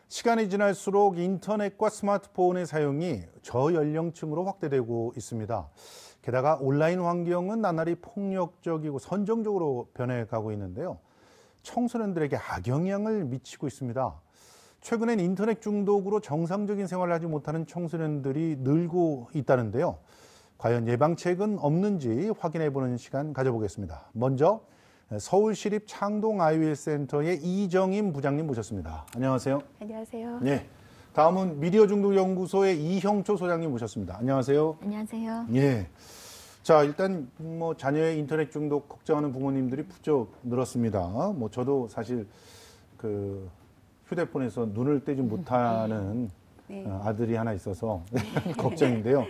시간이 지날수록 인터넷과 스마트폰의 사용이 저연령층으로 확대되고 있습니다. 게다가 온라인 환경은 나날이 폭력적이고 선정적으로 변해가고 있는데요. 청소년들에게 악영향을 미치고 있습니다. 최근엔 인터넷 중독으로 정상적인 생활을 하지 못하는 청소년들이 늘고 있다는데요. 과연 예방책은 없는지 확인해보는 시간 가져보겠습니다. 먼저 서울시립 창동아이웰센터의 이정임 부장님 모셨습니다. 안녕하세요. 안녕하세요. 네. 다음은 미디어 중독 연구소의 이형초 소장님 모셨습니다. 안녕하세요. 안녕하세요. 예. 자, 일단 자녀의 인터넷 중독 걱정하는 부모님들이 부쩍 늘었습니다. 저도 사실 그 휴대폰에서 눈을 떼지 못하는 네. 아들이 하나 있어서 걱정인데요.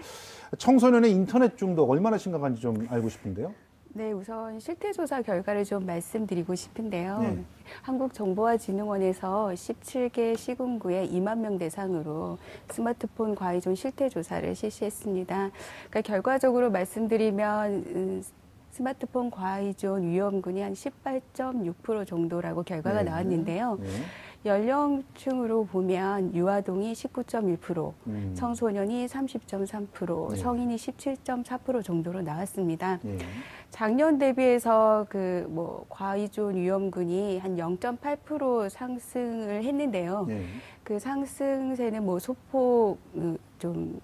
청소년의 인터넷 중독 얼마나 심각한지 좀 알고 싶은데요. 네, 우선 실태조사 결과를 좀 말씀드리고 싶은데요. 네. 한국정보화진흥원에서 17개 시군구에 2만 명 대상으로 스마트폰 과의존 실태조사를 실시했습니다. 그러니까 결과적으로 말씀드리면 스마트폰 과의존 위험군이 한 18.6% 정도라고 결과가 네. 나왔는데요. 네. 연령층으로 보면 유아동이 19.1%, 청소년이 30.3%, 네. 성인이 17.4% 정도로 나왔습니다. 네. 작년 대비해서 과의존 위험군이 한 0.8% 상승을 했는데요. 네. 그 상승세는 소폭 좀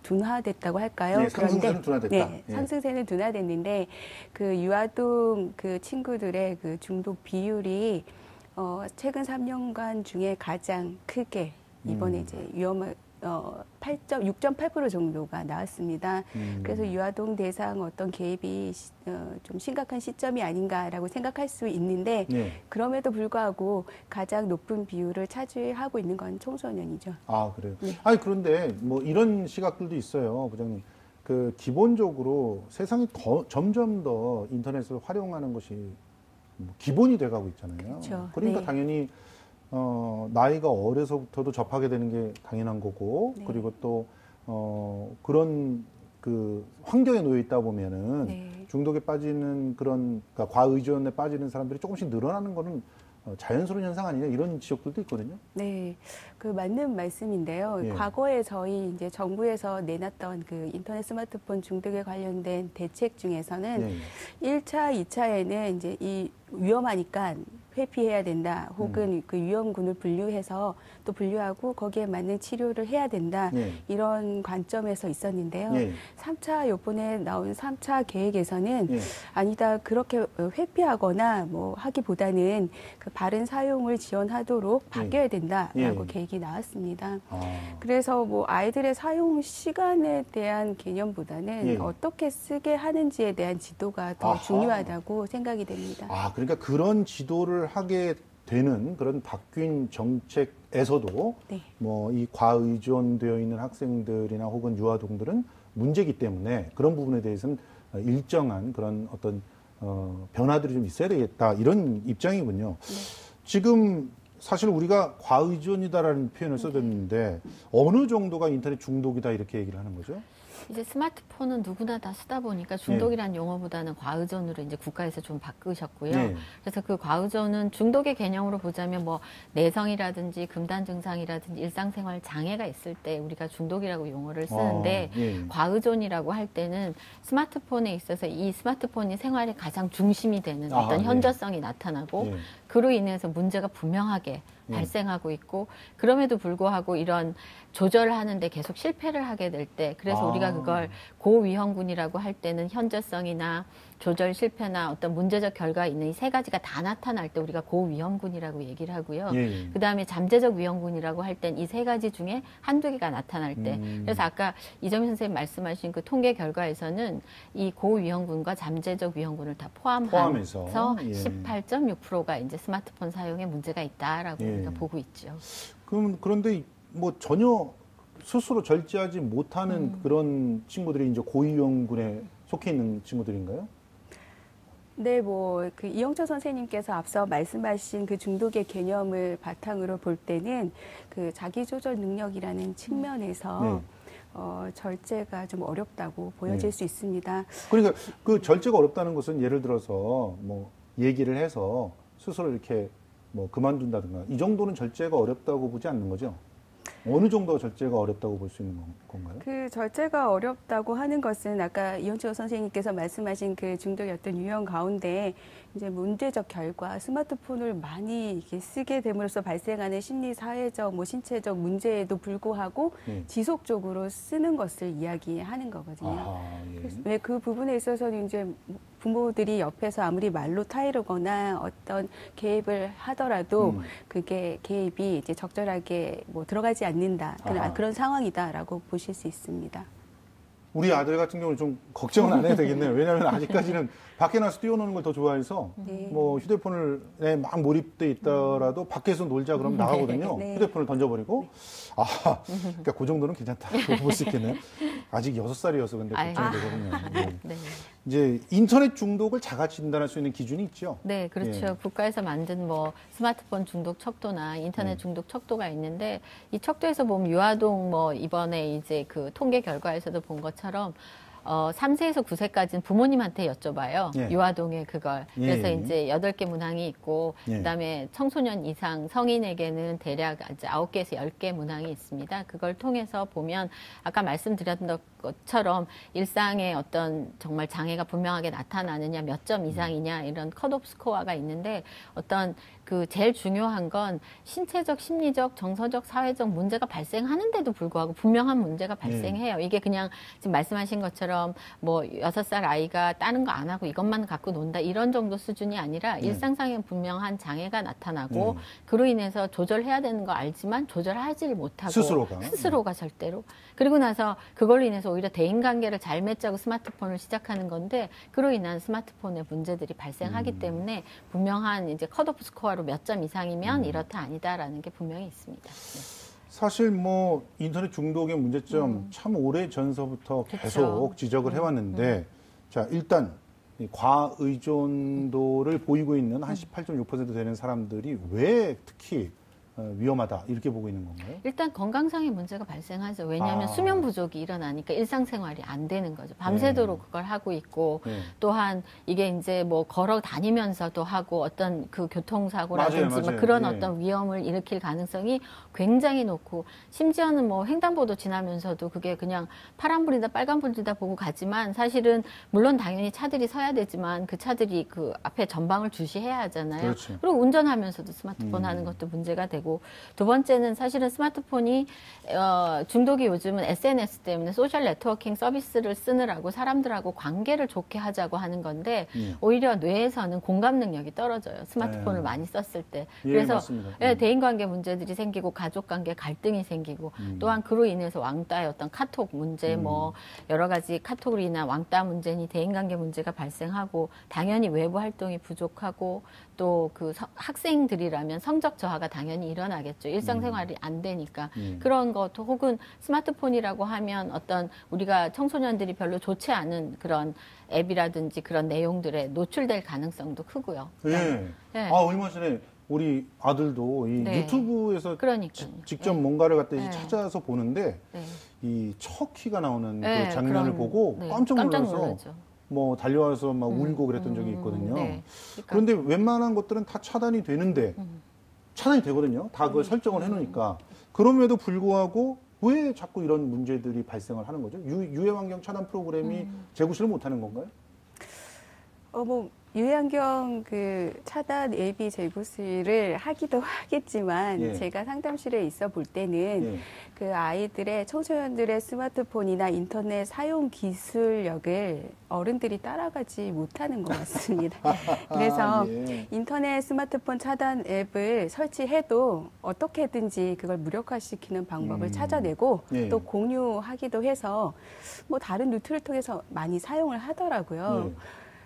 둔화됐다고 할까요? 네, 상승세는 둔화됐다. 네, 상승세는 둔화됐는데 그 유아동 그 친구들의 그 중독 비율이 최근 3년간 중에 가장 크게 이번에 이제 6.8% 정도가 나왔습니다. 그래서 유아동 대상 어떤 개입이 좀 심각한 시점이 아닌가라고 생각할 수 있는데 네. 그럼에도 불구하고 가장 높은 비율을 차지하고 있는 건 청소년이죠. 아, 그래요? 네. 아니, 그런데 이런 시각들도 있어요, 부장님. 기본적으로 세상이 점점 더 인터넷을 활용하는 것이 기본이 돼가고 있잖아요. 그렇죠. 그러니까 네. 당연히 나이가 어려서부터도 접하게 되는 게 당연한 거고, 네. 그리고 또 그런 그 환경에 놓여 있다 보면은 네. 중독에 빠지는 그러니까 과의존에 빠지는 사람들이 조금씩 늘어나는 거는 자연스러운 현상 아니냐 이런 지적들도 있거든요. 네, 그 맞는 말씀인데요. 예. 과거에 저희 이제 정부에서 내놨던 그 인터넷 스마트폰 중독에 관련된 대책 중에서는 예. 1차, 2차에는 이제 이 위험하니까 회피해야 된다. 혹은 그 위험군을 분류해서 또 분류하고 거기에 맞는 치료를 해야 된다. 예. 이런 관점에서 있었는데요. 예. 3차 요번에 나온 3차 계획에서는 예. 아니다. 그렇게 회피하거나 하기보다는 그 바른 사용을 지원하도록 바뀌어야 된다라고 예. 계획이 나왔습니다. 아. 그래서 아이들의 사용 시간에 대한 개념보다는 예. 어떻게 쓰게 하는지에 대한 지도가 더 아하. 중요하다고 생각이 됩니다. 아, 그러니까 그런 지도를 하게 되는 그런 바뀐 정책에서도 네. 이 과의존되어 있는 학생들이나 혹은 유아동들은 문제이기 때문에 그런 부분에 대해서는 일정한 그런 어떤 변화들이 좀 있어야 되겠다 이런 입장이군요. 네. 지금 사실 우리가 과의존이다라는 표현을 써줬는데 어느 정도가 인터넷 중독이다 이렇게 얘기를 하는 거죠? 이제 스마트폰은 누구나 다 쓰다 보니까 중독이란 용어보다는 과의존으로 이제 국가에서 좀 바꾸셨고요. 네. 그래서 그 과의존은 중독의 개념으로 보자면 내성이라든지 금단 증상이라든지 일상생활 장애가 있을 때 우리가 중독이라고 용어를 쓰는데 예. 과의존이라고 할 때는 스마트폰에 있어서 이 스마트폰이 생활의 가장 중심이 되는 어떤 네. 현저성이 나타나고 예. 그로 인해서 문제가 분명하게 발생하고 있고 그럼에도 불구하고 이런 조절을 하는데 계속 실패를 하게 될 때 그래서 우리가 그걸 고위험군이라고 할 때는 현저성이나 조절 실패나 어떤 문제적 결과가 있는 이 세 가지가 다 나타날 때 우리가 고위험군이라고 얘기를 하고요. 예. 그다음에 잠재적 위험군이라고 할 땐 이 세 가지 중에 한두 개가 나타날 때 그래서 아까 이정민 선생님 말씀하신 그 통계 결과에서는 이 고위험군과 잠재적 위험군을 다 포함해서 18.6%가 이제 스마트폰 사용에 문제가 있다라고 우리가 보고 있죠. 그런데 전혀 스스로 절제하지 못하는 그런 친구들이 이제 고위험군에 속해 있는 친구들인가요? 네, 그 이영철 선생님께서 앞서 말씀하신 그 중독의 개념을 바탕으로 볼 때는 그 자기조절 능력이라는 측면에서 절제가 좀 어렵다고 보여질 수 있습니다. 그러니까 그 절제가 어렵다는 것은 예를 들어서 얘기를 해서 스스로 이렇게 뭐 그만둔다든가 이 정도는 절제가 어렵다고 보지 않는 거죠? 어느 정도가 절제가 어렵다고 볼 수 있는 건가요? 그 절제가 어렵다고 하는 것은 아까 이현철 선생님께서 말씀하신 그 중독이었던 유형 가운데 이제 문제적 결과 스마트폰을 많이 이렇게 쓰게 됨으로써 발생하는 심리, 사회적, 뭐 신체적 문제에도 불구하고 지속적으로 쓰는 것을 이야기하는 거거든요. 아, 예. 왜 그 부분에 있어서는 이제 부모들이 옆에서 아무리 말로 타이르거나 어떤 개입을 하더라도 그게 개입이 이제 적절하게 뭐 들어가지 않는다. 그런 상황이다라고 보실 수 있습니다. 우리 아들 같은 경우는 좀 걱정은 안 해도 되겠네요. 왜냐하면 아직까지는 밖에 나가서 뛰어노는 걸 더 좋아해서 뭐 휴대폰에 막 몰입돼 있더라도 밖에서 놀자 그러면 나가거든요. 네. 휴대폰을 던져버리고. 그러니까 그 정도는 괜찮다고 볼 수 있겠네요. 아직 6살이어서 근데 걱정이 되거든요. 네. 네. 이제 인터넷 중독을 자가 진단할 수 있는 기준이 있죠. 네, 그렇죠. 예. 국가에서 만든 뭐 스마트폰 중독 척도나 인터넷 중독 척도가 있는데 이 척도에서 보면 유아동 뭐 이번에 이제 그 통계 결과에서도 본 것처럼 3세에서 9세까지는 부모님한테 여쭤봐요. 예. 유아동의 그걸. 그래서 예. 이제 8개 문항이 있고, 예. 그다음에 청소년 이상 성인에게는 대략 이제 9개에서 10개 문항이 있습니다. 그걸 통해서 보면 아까 말씀드렸던 것처럼 일상에 어떤 정말 장애가 분명하게 나타나느냐, 몇 점 이상이냐 이런 컷오프 스코어가 있는데 어떤 그 제일 중요한 건 신체적, 심리적, 정서적, 사회적 문제가 발생하는데도 불구하고 분명한 문제가 발생해요. 이게 그냥 지금 말씀하신 것처럼 뭐 6살 아이가 다른 거 안 하고 이것만 갖고 논다 이런 정도 수준이 아니라 일상상에 분명한 장애가 나타나고 그로 인해서 조절해야 되는 거 알지만 조절하지를 못하고 스스로가 절대로 그리고 나서 그걸로 인해서 오히려 대인관계를 잘 맺자고 스마트폰을 시작하는 건데 그로 인한 스마트폰의 문제들이 발생하기 때문에 분명한 이제 컷오프 스코어로 몇 점 이상이면 이렇다 아니다라는 게 분명히 있습니다. 네. 사실 뭐 인터넷 중독의 문제점 참 오래 전서부터 계속 지적을 해왔는데 자 일단 이 과의존도를 보이고 있는 한 18.6% 되는 사람들이 왜 특히 위험하다 이렇게 보고 있는 건가요? 일단 건강상의 문제가 발생하죠. 왜냐하면 수면 부족이 일어나니까 일상생활이 안 되는 거죠. 밤새도록 그걸 하고 있고 또한 이게 이제 뭐 걸어 다니면서도 하고 어떤 그 교통사고라든지 맞아요. 그런 어떤 위험을 일으킬 가능성이 굉장히 높고 심지어는 뭐 횡단보도 지나면서도 그게 그냥 파란불이다 빨간불이다 보고 가지만 사실은 물론 당연히 차들이 서야 되지만 그 차들이 그 앞에 전방을 주시해야 하잖아요. 그렇죠. 그리고 운전하면서도 스마트폰 하는 것도 문제가 되고 두 번째는 사실은 스마트폰이 중독이 요즘은 SNS 때문에 소셜 네트워킹 서비스를 쓰느라고 사람들하고 관계를 좋게 하자고 하는 건데 오히려 뇌에서는 공감 능력이 떨어져요. 스마트폰을 많이 썼을 때. 그래서 대인관계 문제들이 생기고 가족관계 갈등이 생기고 또한 그로 인해서 왕따의 어떤 카톡 문제 뭐 여러 가지 카톡으로 인한 왕따 문제니 대인관계 문제가 발생하고 당연히 외부 활동이 부족하고 또 그 학생들이라면 성적 저하가 당연히 일어나겠죠. 일상생활이 안 되니까. 그런 것 혹은 스마트폰이라고 하면 어떤 우리가 청소년들이 별로 좋지 않은 그런 앱이라든지 그런 내용들에 노출될 가능성도 크고요. 네. 얼마 전에 우리 아들도 이 유튜브에서 직접 뭔가를 갖다 찾아서 보는데 이 척키가 나오는 그 장면을 보고 깜짝 놀라서 뭐 달려와서 막 울고 그랬던 적이 있거든요. 그러니까. 그런데 웬만한 것들은 다 차단이 되는데 차단이 되거든요. 다 그걸 설정을 해놓으니까. 그럼에도 불구하고 왜 자꾸 이런 문제들이 발생을 하는 거죠? 유해환경 차단 프로그램이 재구실을 못하는 건가요? 뭐 유해환경 그 차단 앱이 재구실을 하기도 하겠지만 제가 상담실에 있어 볼 때는 그 아이들의 청소년들의 스마트폰이나 인터넷 사용 기술력을 어른들이 따라가지 못하는 것 같습니다. 그래서 인터넷 스마트폰 차단 앱을 설치해도 어떻게든지 그걸 무력화시키는 방법을 찾아내고 또 공유하기도 해서 뭐 다른 루트를 통해서 많이 사용을 하더라고요.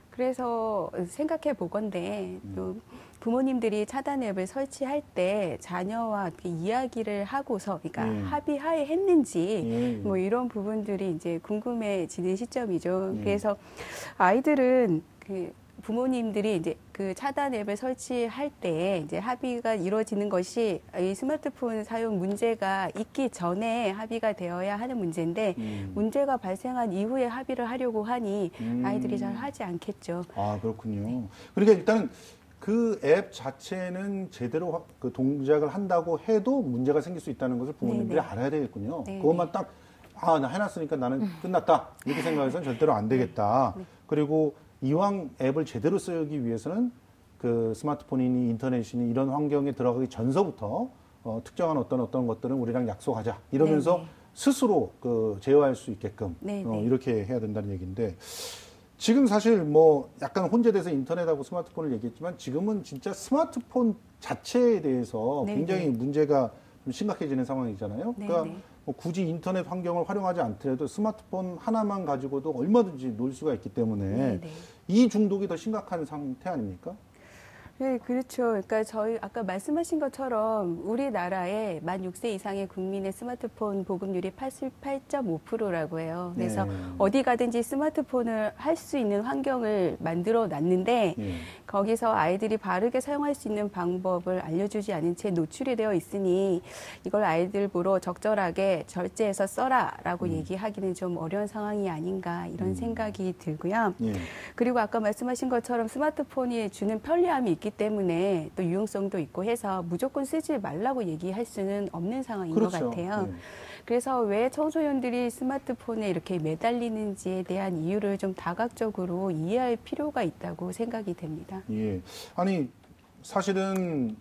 그래서 생각해 보건대 또 부모님들이 차단 앱을 설치할 때 자녀와 이야기를 하고서 그러니까 합의하에 했는지 뭐 이런 부분들이 이제 궁금해지는 시점이죠. 그래서 아이들은 그 부모님들이 이제 그 차단 앱을 설치할 때 이제 합의가 이루어지는 것이 이 스마트폰 사용 문제가 있기 전에 합의가 되어야 하는 문제인데 문제가 발생한 이후에 합의를 하려고 하니 아이들이 잘 하지 않겠죠. 아, 그렇군요. 그러니까 일단은 그 앱 자체는 제대로 그 동작을 한다고 해도 문제가 생길 수 있다는 것을 부모님들이 네네. 알아야 되겠군요. 네네. 그것만 딱, 아, 나 해놨으니까 나는 끝났다. 이렇게 생각해서는 절대로 안 되겠다. 네. 그리고 이왕 앱을 제대로 쓰기 위해서는 그 스마트폰이니 인터넷이니 이런 환경에 들어가기 전서부터 특정한 어떤 것들은 우리랑 약속하자. 이러면서 네네. 스스로 그 제어할 수 있게끔 네네. 이렇게 해야 된다는 얘기인데 지금 사실 뭐 약간 혼재돼서 인터넷하고 스마트폰을 얘기했지만 지금은 진짜 스마트폰 자체에 대해서 네네. 굉장히 문제가 좀 심각해지는 상황이잖아요. 그러니까 네네. 뭐 굳이 인터넷 환경을 활용하지 않더라도 스마트폰 하나만 가지고도 얼마든지 놀 수가 있기 때문에 네네. 이 중독이 더 심각한 상태 아닙니까? 네, 그렇죠. 그러니까 저희 아까 말씀하신 것처럼 우리나라의 만 6세 이상의 국민의 스마트폰 보급률이 88.5%라고 해요. 그래서 네. 어디 가든지 스마트폰을 할 수 있는 환경을 만들어 놨는데 예. 거기서 아이들이 바르게 사용할 수 있는 방법을 알려주지 않은 채 노출이 되어 있으니 이걸 아이들 보러 적절하게 절제해서 써라라고 얘기하기는 좀 어려운 상황이 아닌가 이런 생각이 들고요. 예. 그리고 아까 말씀하신 것처럼 스마트폰이 주는 편리함이 있기 때문에 또 유용성도 있고 해서 무조건 쓰지 말라고 얘기할 수는 없는 상황인 그렇죠. 것 같아요. 예. 그래서 왜 청소년들이 스마트폰에 이렇게 매달리는지에 대한 이유를 좀 다각적으로 이해할 필요가 있다고 생각이 됩니다. 예. 아니, 사실은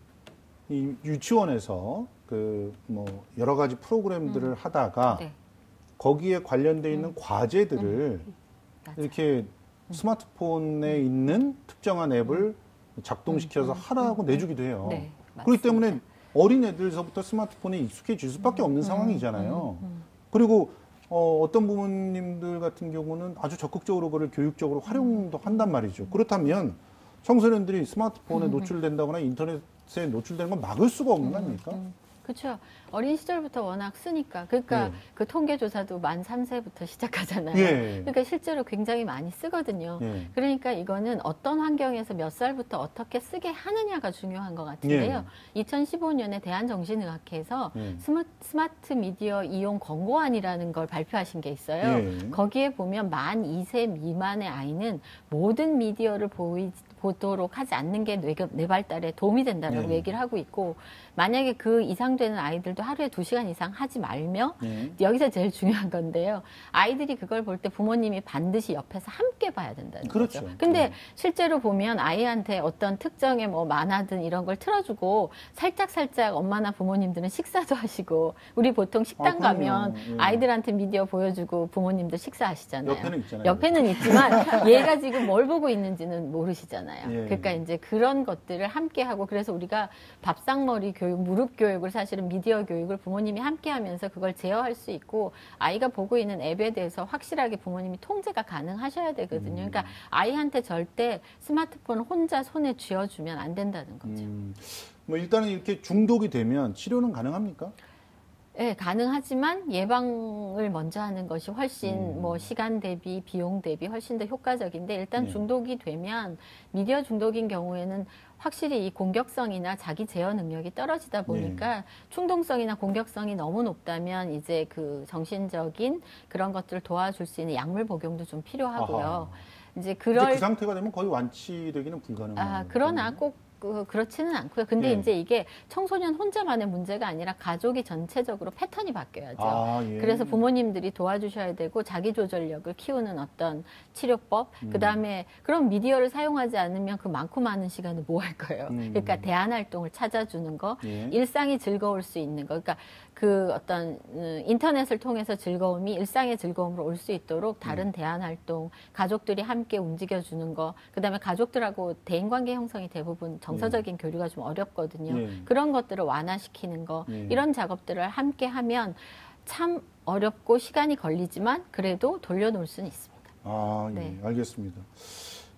이 유치원에서 그 뭐 여러 가지 프로그램들을 하다가 네. 거기에 관련돼 있는 과제들을 맞아요. 이렇게 스마트폰에 있는 특정한 앱을 작동시켜서 하라고 내주기도 해요. 네, 그렇기 맞습니다. 때문에 어린 애들서부터 스마트폰에 익숙해질 수밖에 없는 상황이잖아요. 그리고 어떤 부모님들 같은 경우는 아주 적극적으로 그걸 교육적으로 활용도 한단 말이죠. 그렇다면 청소년들이 스마트폰에 노출된다거나 인터넷에 노출되는 건 막을 수가 없는 거 아닙니까? 그렇죠. 어린 시절부터 워낙 쓰니까. 그러니까 네. 그 통계조사도 만 3세부터 시작하잖아요. 예. 그러니까 실제로 굉장히 많이 쓰거든요. 예. 그러니까 이거는 어떤 환경에서 몇 살부터 어떻게 쓰게 하느냐가 중요한 것 같은데요. 2015년에 대한정신의학회에서 예. 스마트 미디어 이용 권고안이라는 걸 발표하신 게 있어요. 예. 거기에 보면 만 2세 미만의 아이는 모든 미디어를 보도록 하지 않는 게 뇌 발달에 도움이 된다라고 네. 얘기를 하고 있고 만약에 그 이상 되는 아이들도 하루에 2시간 이상 하지 말며 네. 여기서 제일 중요한 건데요. 아이들이 그걸 볼 때 부모님이 반드시 옆에서 함께 봐야 된다는 그렇죠. 거죠. 근데 네. 실제로 보면 아이한테 어떤 특정의 뭐 만화든 이런 걸 틀어주고 살짝 엄마나 부모님들은 식사도 하시고 우리 보통 식당 그럼요. 가면 예. 아이들한테 미디어 보여주고 부모님들 식사하시잖아요. 옆에는 있잖아요. 옆에는 있지만 얘가 지금 뭘 보고 있는지는 모르시잖아요. 예. 그러니까 이제 그런 것들을 함께 하고 그래서 우리가 밥상머리 교육, 무릎 교육을 사실은 미디어 교육을 부모님이 함께 하면서 그걸 제어할 수 있고 아이가 보고 있는 앱에 대해서 확실하게 부모님이 통제가 가능하셔야 되거든요. 그러니까 아이한테 절대 스마트폰을 혼자 손에 쥐어주면 안 된다는 거죠. 뭐 일단은 이렇게 중독이 되면 치료는 가능합니까? 네, 가능하지만 예방을 먼저 하는 것이 훨씬 뭐 시간 대비, 비용 대비 훨씬 더 효과적인데 일단 네. 중독이 되면 미디어 중독인 경우에는 확실히 이 공격성이나 자기 제어 능력이 떨어지다 보니까 충동성이나 공격성이 너무 높다면 이제 그 정신적인 그런 것들을 도와줄 수 있는 약물 복용도 좀 필요하고요. 아하. 이제 이제 그럴 그 상태가 되면 거의 완치되기는 불가능한. 그러나 꼭 그렇지는 않고요. 근데 예. 이제 이게 청소년 혼자만의 문제가 아니라 가족이 전체적으로 패턴이 바뀌어야죠. 예. 그래서 부모님들이 도와주셔야 되고 자기 조절력을 키우는 어떤 치료법. 그다음에 그럼 미디어를 사용하지 않으면 그 많고 많은 시간을 뭐 할 거예요. 그러니까 대안 활동을 찾아주는 거, 예. 일상이 즐거울 수 있는 거. 그러니까 그 어떤 인터넷을 통해서 즐거움이 일상의 즐거움으로 올 수 있도록 다른 대안 활동, 가족들이 함께 움직여주는 거. 그다음에 가족들하고 대인관계 형성이 대부분 정서적인 교류가 좀 어렵거든요. 예. 그런 것들을 완화시키는 거, 예. 이런 작업들을 함께 하면 참 어렵고 시간이 걸리지만 그래도 돌려놓을 수는 있습니다. 예, 네. 알겠습니다.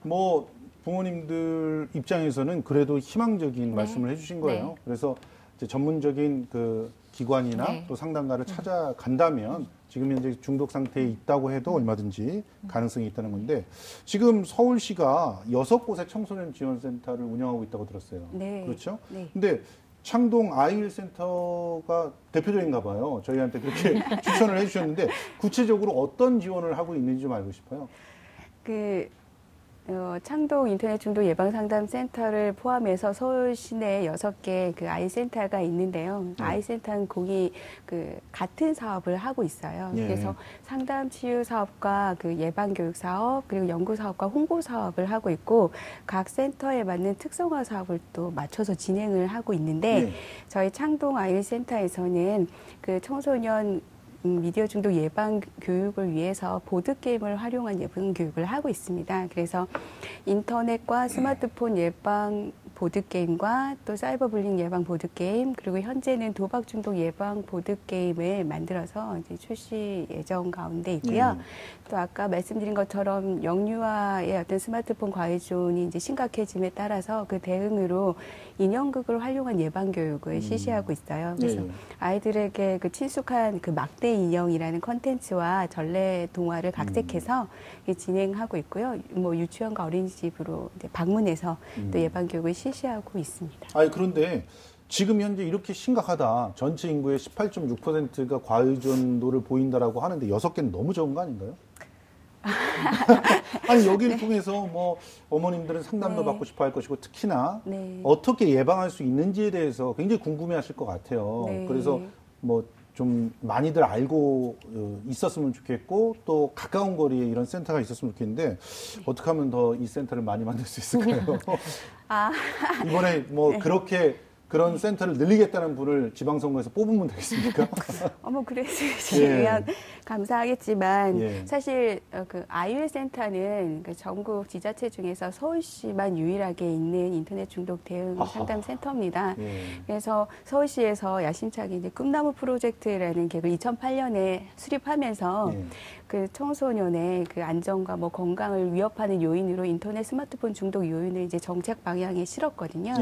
뭐 부모님들 입장에서는 그래도 희망적인 네. 말씀을 해주신 거예요. 네. 그래서 이제 전문적인 그 기관이나 네. 또 상담가를 찾아간다면 지금 현재 중독 상태에 있다고 해도 얼마든지 가능성이 있다는 건데 지금 서울시가 6곳의 청소년 지원센터를 운영하고 있다고 들었어요. 네. 그렇죠? 네. 근데 창동 아이힐 센터가 대표적인가 봐요. 저희한테 그렇게 추천을 해주셨는데 구체적으로 어떤 지원을 하고 있는지 좀 알고 싶어요. 창동 인터넷 중독 예방 상담 센터를 포함해서 서울 시내에 6개 그 아이센터가 있는데요. 아이센터는 공이 그 같은 사업을 하고 있어요. 예. 그래서 상담 치유 사업과 그 예방 교육 사업 그리고 연구 사업과 홍보 사업을 하고 있고 각 센터에 맞는 특성화 사업을 또 맞춰서 진행을 하고 있는데 예. 저희 창동 아이센터에서는 그 청소년 미디어 중독 예방 교육을 위해서 보드게임을 활용한 예방 교육을 하고 있습니다. 그래서 인터넷과 스마트폰 예방 보드게임과 또 사이버불링 예방 보드게임 그리고 현재는 도박 중독 예방 보드게임을 만들어서 이제 출시 예정 가운데 있고요. 또 아까 말씀드린 것처럼 영유아의 어떤 스마트폰 과의존이 이제 심각해짐에 따라서 그 대응으로 인형극을 활용한 예방 교육을 실시하고 있어요. 그래서 아이들에게 그 친숙한 그 막대 인형이라는 컨텐츠와 전래 동화를 각색해서 진행하고 있고요. 뭐 유치원과 어린이집으로 이제 방문해서 또 예방 교육을 실시하고 있습니다. 아니 그런데 지금 현재 이렇게 심각하다. 전체 인구의 18.6%가 과의존도를 보인다라고 하는데 6개는 너무 적은 거 아닌가요? 아니 여기를 통해서 뭐 어머님들은 상담도 받고 싶어 할 것이고 특히나 어떻게 예방할 수 있는지에 대해서 굉장히 궁금해하실 것 같아요. 그래서 뭐 좀 많이들 알고 있었으면 좋겠고 또 가까운 거리에 이런 센터가 있었으면 좋겠는데 어떻게 하면 더 이 센터를 많이 만들 수 있을까요? 이번에 뭐 그렇게 그런 센터를 늘리겠다는 분을 지방선거에서 뽑으면 되겠습니까? 어머, 그랬으면 감사하겠지만 사실 그 아이웰 센터는 그 전국 지자체 중에서 서울시만 유일하게 있는 인터넷 중독 대응 상담 센터입니다. 그래서 서울시에서 야심차게 이제 꿈나무 프로젝트라는 계획을 2008년에 수립하면서 그 청소년의 그 안전과 뭐 건강을 위협하는 요인으로 인터넷 스마트폰 중독 요인을 이제 정책 방향에 실었거든요.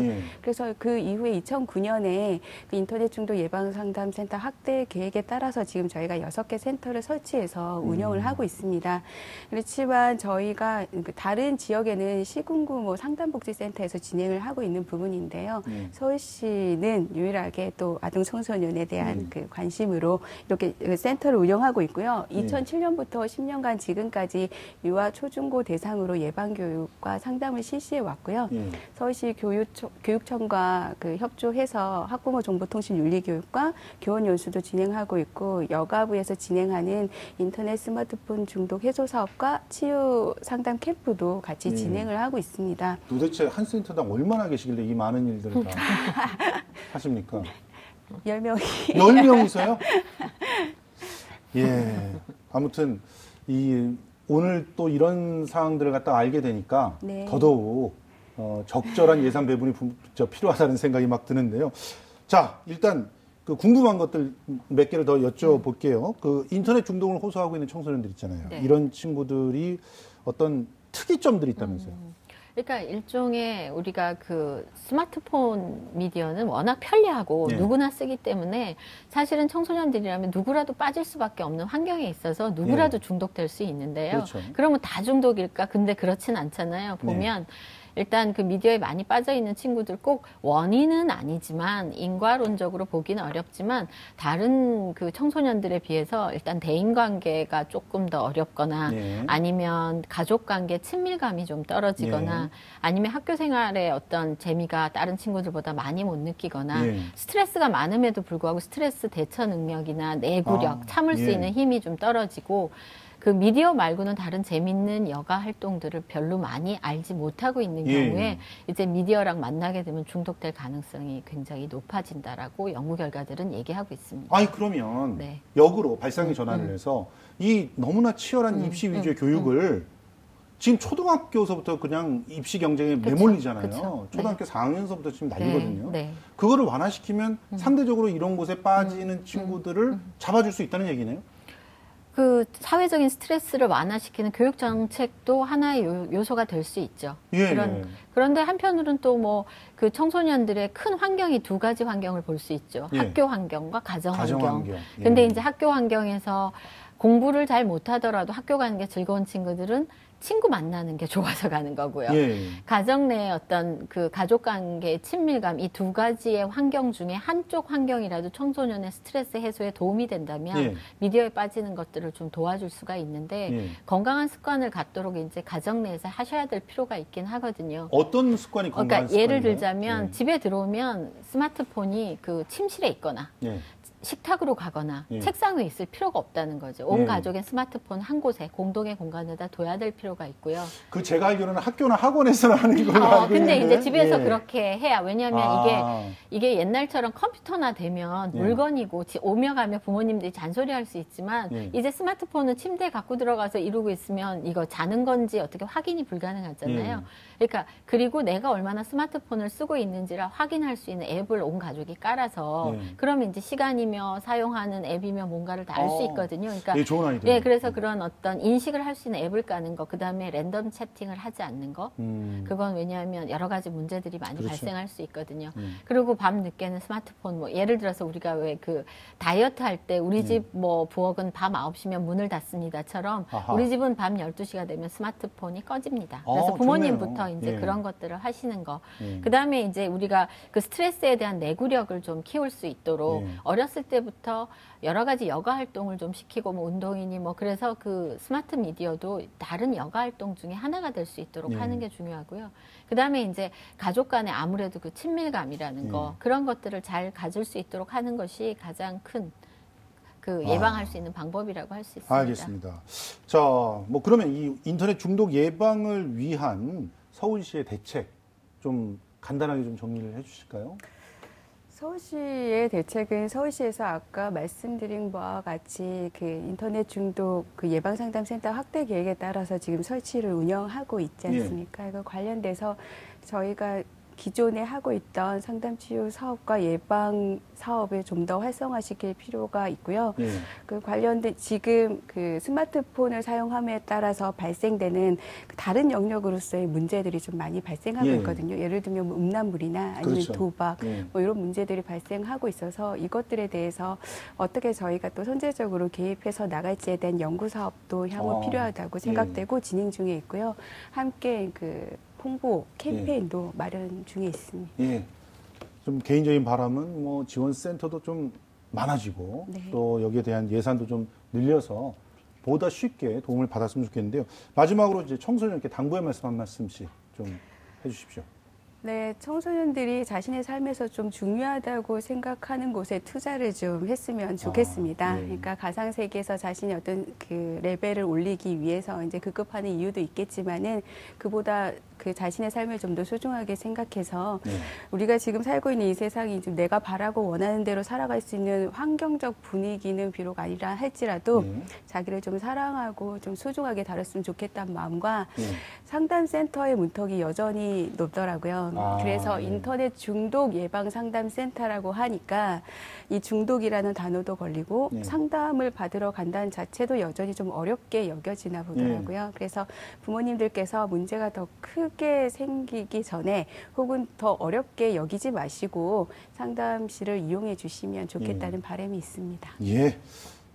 그래서 그 이후에 2009년에 그 인터넷 중독 예방 상담 센터 확대 계획에 따라서 지금 저희가 6개 센터를 설치해서 운영을 하고 있습니다. 그렇지만 저희가 다른 지역에는 시군구 뭐 상담복지센터에서 진행을 하고 있는 부분인데요. 서울시는 유일하게 또 아동 청소년에 대한 그 관심으로 이렇게 센터를 운영하고 있고요. 2007년부터 10년간 지금까지 유아 초중고 대상으로 예방 교육과 상담을 실시해 왔고요. 서울시 교육청과 그 협조해서 학부모 정보통신 윤리 교육과 교원 연수도 진행하고 있고 여가부에서 진행하는 인터넷 스마트폰 중독 해소 사업과 치유 상담 캠프도 같이 진행을 하고 있습니다. 도대체 한 센터당 얼마나 계시길래 이 많은 일들을 다 하십니까? 10명이. 10명이서요? 예. 아무튼 오늘 또 이런 사항들을 갖다 알게 되니까 더더욱 적절한 예산 배분이 필요하다는 생각이 막 드는데요. 자, 일단 그 궁금한 것들 몇 개를 더 여쭤볼게요. 그 인터넷 중독을 호소하고 있는 청소년들 있잖아요. 이런 친구들이 어떤 특이점들이 있다면서요? 그러니까 일종의 우리가 그 스마트폰 미디어는 워낙 편리하고 누구나 쓰기 때문에 사실은 청소년들이라면 누구라도 빠질 수밖에 없는 환경에 있어서 누구라도 중독될 수 있는데요. 그렇죠. 그러면 다 중독일까? 근데 그렇진 않잖아요. 보면 일단 그 미디어에 많이 빠져 있는 친구들 꼭 원인은 아니지만 인과론적으로 보기는 어렵지만 다른 그 청소년들에 비해서 일단 대인관계가 조금 더 어렵거나 아니면 가족관계 친밀감이 좀 떨어지거나 아니면 학교 생활에 어떤 재미가 다른 친구들보다 많이 못 느끼거나 스트레스가 많음에도 불구하고 스트레스 대처 능력이나 내구력, 참을 수 있는 힘이 좀 떨어지고 그 미디어 말고는 다른 재밌는 여가 활동들을 별로 많이 알지 못하고 있는 경우에 이제 미디어랑 만나게 되면 중독될 가능성이 굉장히 높아진다라고 연구 결과들은 얘기하고 있습니다. 아니 그러면 역으로 발상의 전환을 해서 이 너무나 치열한 입시 위주의 교육을 지금 초등학교서부터 그냥 입시 경쟁에 내몰리잖아요. 초등학교 4학년서부터 지금 난리거든요. 그거를 완화시키면 상대적으로 이런 곳에 빠지는 친구들을 잡아줄 수 있다는 얘기네요. 그 사회적인 스트레스를 완화시키는 교육 정책도 하나의 요소가 될 수 있죠. 그런데 한편으로는 또 뭐 그 청소년들의 큰 환경이 두 가지 환경을 볼 수 있죠. 학교 환경과 가정 환경. 근데 이제 학교 환경에서 공부를 잘 못하더라도 학교 가는 게 즐거운 친구들은 친구 만나는 게 좋아서 가는 거고요. 예. 가정 내의 어떤 그 가족 관계의 친밀감, 이 두 가지의 환경 중에 한쪽 환경이라도 청소년의 스트레스 해소에 도움이 된다면 예. 미디어에 빠지는 것들을 좀 도와줄 수가 있는데 예. 건강한 습관을 갖도록 이제 가정 내에서 하셔야 될 필요가 있긴 하거든요. 어떤 습관이 건강한 그러니까 예를 습관인가요? 들자면 예. 집에 들어오면 스마트폰이 그 침실에 있거나 예. 식탁으로 가거나 예. 책상 위에 있을 필요가 없다는 거죠. 온 예. 가족의 스마트폰 한 곳에 공동의 공간에다 둬야 될 필요가 있고요. 그 제가 알기로는 학교나 학원에서는 하는 걸로 알고 근데 있는데. 이제 집에서 예. 그렇게 해야 왜냐하면 이게 옛날처럼 컴퓨터나 되면 예. 물건이고 오며 가며 부모님들이 잔소리할 수 있지만 예. 이제 스마트폰은 침대에 갖고 들어가서 이루고 있으면 이거 자는 건지 어떻게 확인이 불가능하잖아요. 그러니까 그리고 내가 얼마나 스마트폰을 쓰고 있는지를 확인할 수 있는 앱을 온 가족이 깔아서 그러면 이제 시간이며 사용하는 앱이며 뭔가를 다 알 수 있거든요. 그러니까 예, 좋은 아이디어. 예, 그래서 그런 어떤 인식을 할 수 있는 앱을 까는 거, 그 다음에 랜덤 채팅을 하지 않는 거, 그건 왜냐하면 여러 가지 문제들이 많이 그렇죠. 발생할 수 있거든요. 그리고 밤 늦게는 스마트폰, 뭐 예를 들어서 우리가 왜 그 다이어트 할 때 우리 집 뭐 부엌은 밤 9시면 문을 닫습니다처럼 아하. 우리 집은 밤 12시가 되면 스마트폰이 꺼집니다. 그래서 부모님부터 좋네요. 이제 예. 그런 것들을 하시는 거. 그 다음에 이제 우리가 그 스트레스에 대한 내구력을 좀 키울 수 있도록 어렸을 때부터 여러 가지 여가 활동을 좀 시키고 뭐 운동이니 뭐 그래서 그 스마트 미디어도 다른 여가 활동 중에 하나가 될 수 있도록 하는 게 중요하고요. 그다음에 이제 가족 간에 아무래도 그 친밀감이라는 거 그런 것들을 잘 가질 수 있도록 하는 것이 가장 큰 그 예방할 수 있는 방법이라고 할 수 있습니다. 알겠습니다. 자, 뭐 그러면 이 인터넷 중독 예방을 위한 서울시의 대책 좀 간단하게 좀 정리를 해 주실까요? 서울시의 대책은 서울시에서 아까 말씀드린 바와 같이 그 인터넷 중독 그 예방상담센터 확대 계획에 따라서 지금 설치를 운영하고 있지 않습니까? 그 관련돼서 저희가 기존에 하고 있던 상담치유 사업과 예방 사업을 좀 더 활성화시킬 필요가 있고요. 그 관련된 지금 그 스마트폰을 사용함에 따라서 발생되는 다른 영역으로서의 문제들이 좀 많이 발생하고 있거든요. 예를 들면 뭐 음란물이나 아니면 그렇죠. 도박 뭐 이런 문제들이 발생하고 있어서 이것들에 대해서 어떻게 저희가 또 선제적으로 개입해서 나갈지에 대한 연구 사업도 향후 필요하다고 생각되고 진행 중에 있고요. 함께 그 홍보 캠페인도 마련 중에 있습니다. 예. 좀 개인적인 바람은 뭐 지원센터도 좀 많아지고 또 여기에 대한 예산도 좀 늘려서 보다 쉽게 도움을 받았으면 좋겠는데요. 마지막으로 이제 청소년께 당부의 말씀 한 말씀씩 좀 해주십시오. 네, 청소년들이 자신의 삶에서 좀 중요하다고 생각하는 곳에 투자를 좀 했으면 좋겠습니다. 그러니까 가상 세계에서 자신의 어떤 그 레벨을 올리기 위해서 이제 급급하는 이유도 있겠지만은 그보다 그 자신의 삶을 좀 더 소중하게 생각해서 우리가 지금 살고 있는 이 세상이 좀 내가 바라고 원하는 대로 살아갈 수 있는 환경적 분위기는 비록 아니라 할지라도 자기를 좀 사랑하고 좀 소중하게 다뤘으면 좋겠다는 마음과 상담센터의 문턱이 여전히 높더라고요. 그래서 인터넷 중독 예방 상담센터라고 하니까 이 중독이라는 단어도 걸리고 상담을 받으러 간다는 자체도 여전히 좀 어렵게 여겨지나 보더라고요. 그래서 부모님들께서 문제가 더 크게 생기기 전에 혹은 더 어렵게 여기지 마시고 상담실을 이용해 주시면 좋겠다는 바람이 있습니다. 예.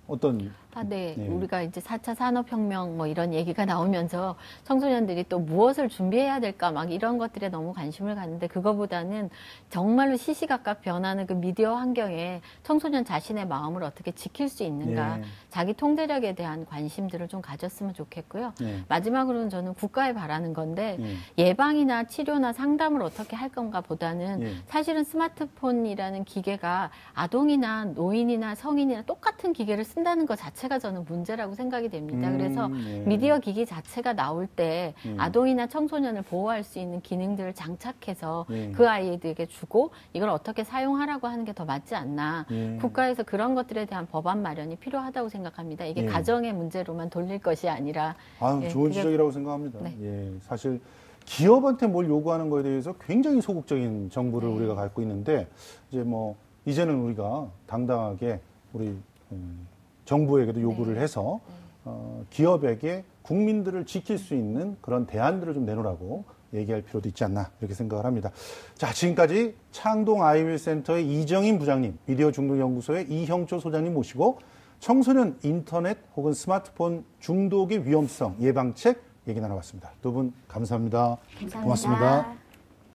어떤 네. 우리가 이제 4차 산업혁명 뭐 이런 얘기가 나오면서 청소년들이 또 무엇을 준비해야 될까 막 이런 것들에 너무 관심을 갖는데 그거보다는 정말로 시시각각 변하는 그 미디어 환경에 청소년 자신의 마음을 어떻게 지킬 수 있는가 자기 통제력에 대한 관심들을 좀 가졌으면 좋겠고요. 마지막으로는 저는 국가에 바라는 건데 예방이나 치료나 상담을 어떻게 할 건가 보다는 사실은 스마트폰이라는 기계가 아동이나 노인이나 성인이나 똑같은 기계를 쓴다는 것 자체가 저는 문제라고 생각이 됩니다. 그래서 미디어 기기 자체가 나올 때 아동이나 청소년을 보호할 수 있는 기능들을 장착해서 그 아이들에게 주고 이걸 어떻게 사용하라고 하는 게 더 맞지 않나. 국가에서 그런 것들에 대한 법안 마련이 필요하다고 생각합니다. 이게 가정의 문제로만 돌릴 것이 아니라. 좋은 지적이라고 생각합니다. 사실 기업한테 뭘 요구하는 거에 대해서 굉장히 소극적인 정부를 우리가 갖고 있는데 이제는 우리가 당당하게 우리 정부에게도 요구를 해서 기업에게 국민들을 지킬 수 있는 그런 대안들을 좀 내놓으라고 얘기할 필요도 있지 않나 이렇게 생각을 합니다. 자, 지금까지 창동 아이웰센터의 이정인 부장님, 미디어 중독연구소의 이형초 소장님 모시고 청소년 인터넷 혹은 스마트폰 중독의 위험성 예방책 얘기 나눠봤습니다. 두 분 감사합니다. 감사합니다. 고맙습니다.